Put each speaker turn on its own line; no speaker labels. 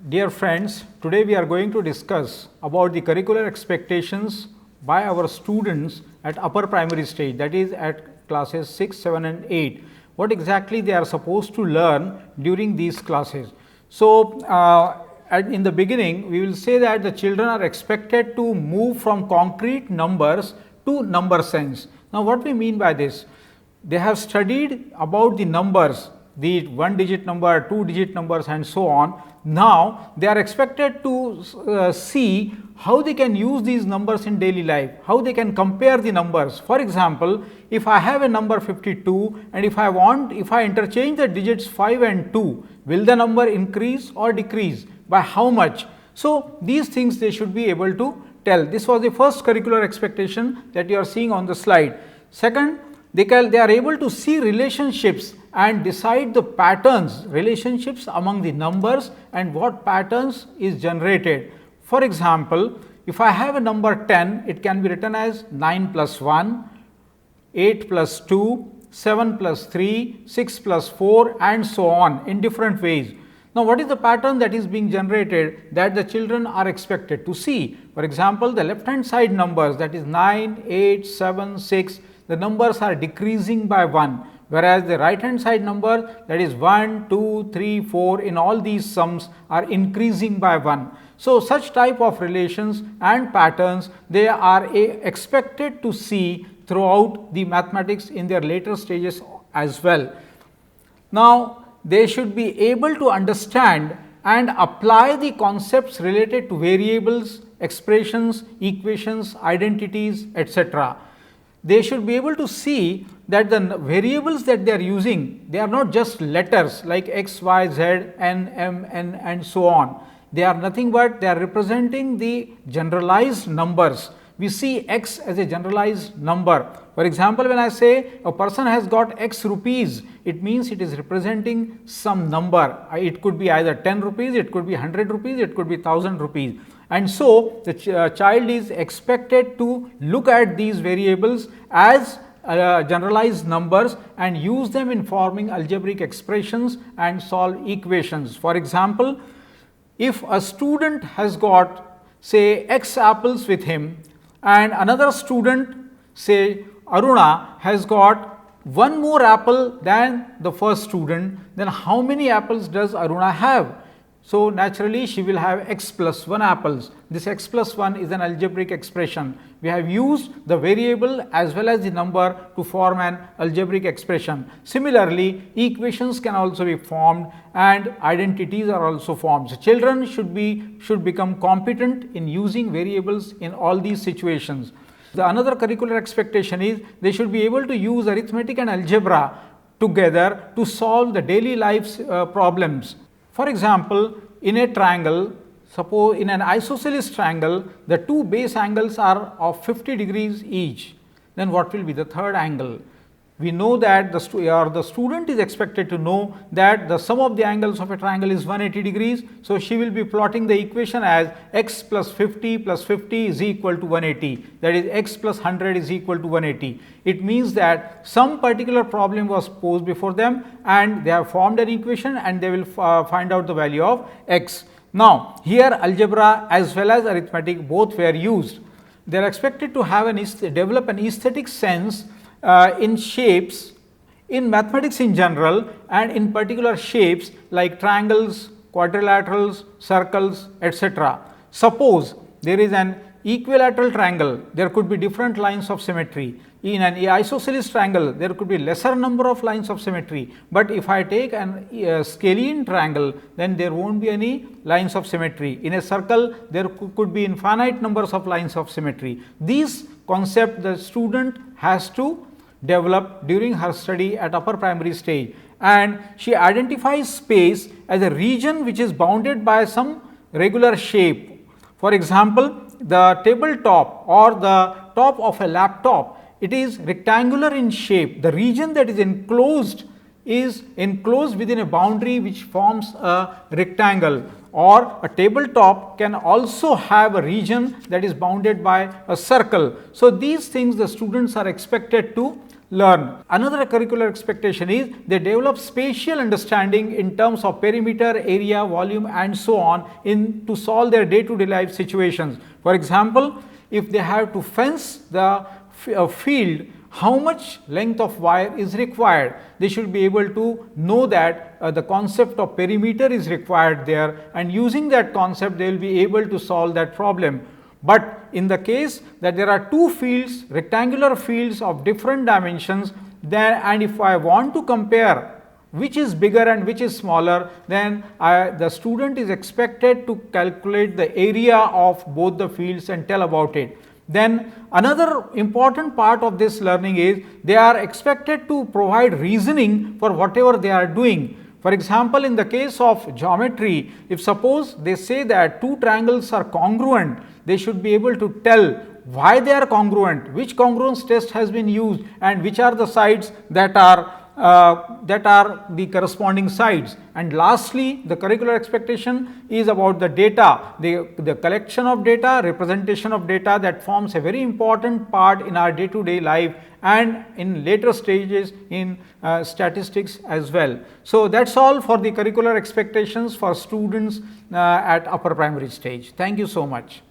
Dear friends, today we are going to discuss about the curricular expectations by our students at upper primary stage, that is at classes 6, 7 and 8. What exactly they are supposed to learn during these classes. So, in the beginning we will say that the children are expected to move from concrete numbers to number sense. Now, what we mean by this? They have studied about the numbers, the 1-digit number, 2-digit numbers and so on. Now, they are expected to see how they can use these numbers in daily life, how they can compare the numbers. For example, if I have a number 52 and if I interchange the digits 5 and 2, will the number increase or decrease? By how much? So, these things they should be able to tell. This was the first curricular expectation that you are seeing on the slide. Second, they are able to see relationships and decide the patterns, relationships among the numbers and what patterns is generated. For example, if I have a number 10, it can be written as 9 plus 1, 8 plus 2, 7 plus 3, 6 plus 4 and so on in different ways. Now, what is the pattern that is being generated that the children are expected to see? For example, the left hand side numbers, that is 9, 8, 7, 6, the numbers are decreasing by 1, whereas the right hand side number, that is 1, 2, 3, 4, in all these sums are increasing by 1. So, such type of relations and patterns they are expected to see throughout the mathematics in their later stages as well. Now, they should be able to understand and apply the concepts related to variables, expressions, equations, identities, etc. They should be able to see that the variables that they are using, they are not just letters like x, y, z, n, m, n and so on. They are nothing but they are representing the generalized numbers. We see x as a generalized number. For example, when I say a person has got x rupees, it means it is representing some number. It could be either 10 rupees, it could be 100 rupees, it could be 1000 rupees. And so, the child is expected to look at these variables as generalized numbers and use them in forming algebraic expressions and solve equations. For example, if a student has got say x apples with him and another student, say Aruna, has got one more apple than the first student, then how many apples does Aruna have? So, naturally she will have x plus 1 apples. This x plus 1 is an algebraic expression. We have used the variable as well as the number to form an algebraic expression. Similarly, equations can also be formed and identities are also formed. So, children should become competent in using variables in all these situations. The another curricular expectation is they should be able to use arithmetic and algebra together to solve the daily life's problems. For example, in a triangle, suppose in an isosceles triangle, the two base angles are of 50 degrees each, then what will be the third angle? We know that the student is expected to know that the sum of the angles of a triangle is 180 degrees. So, she will be plotting the equation as x plus 50 is equal to 180, that is x plus 100 is equal to 180. It means that some particular problem was posed before them and they have formed an equation and they will find out the value of x. Now, here algebra as well as arithmetic both were used. They are expected to have develop an aesthetic sense in shapes, in mathematics in general and in particular shapes like triangles, quadrilaterals, circles, etc. Suppose there is an equilateral triangle, there could be different lines of symmetry. In an isosceles triangle, there could be lesser number of lines of symmetry, but if I take an scalene triangle, then there won't be any lines of symmetry. In a circle, there could be infinite numbers of lines of symmetry. These concepts the student has to develop during her study at upper primary stage, and she identifies space as a region which is bounded by some regular shape. For example, the tabletop or the top of a laptop, it is rectangular in shape. The region that is enclosed within a boundary which forms a rectangle, or a tabletop can also have a region that is bounded by a circle. So, these things the students are expected to learn. Another curricular expectation is they develop spatial understanding in terms of perimeter, area, volume and so on to solve their day-to-day life situations. For example, if they have to fence the field, how much length of wire is required, they should be able to know that the concept of perimeter is required there, and using that concept they will be able to solve that problem. But in the case that there are two fields, rectangular fields of different dimensions, then and if I want to compare which is bigger and which is smaller, then the student is expected to calculate the area of both the fields and tell about it. Then another important part of this learning is they are expected to provide reasoning for whatever they are doing. For example, in the case of geometry, if suppose they say that two triangles are congruent, they should be able to tell why they are congruent, which congruence test has been used and which are the sides that are the corresponding sides. And lastly, the curricular expectation is about the data, the collection of data, representation of data that forms a very important part in our day-to-day life and in later stages in statistics as well. So, that is all for the curricular expectations for students at upper primary stage. Thank you so much.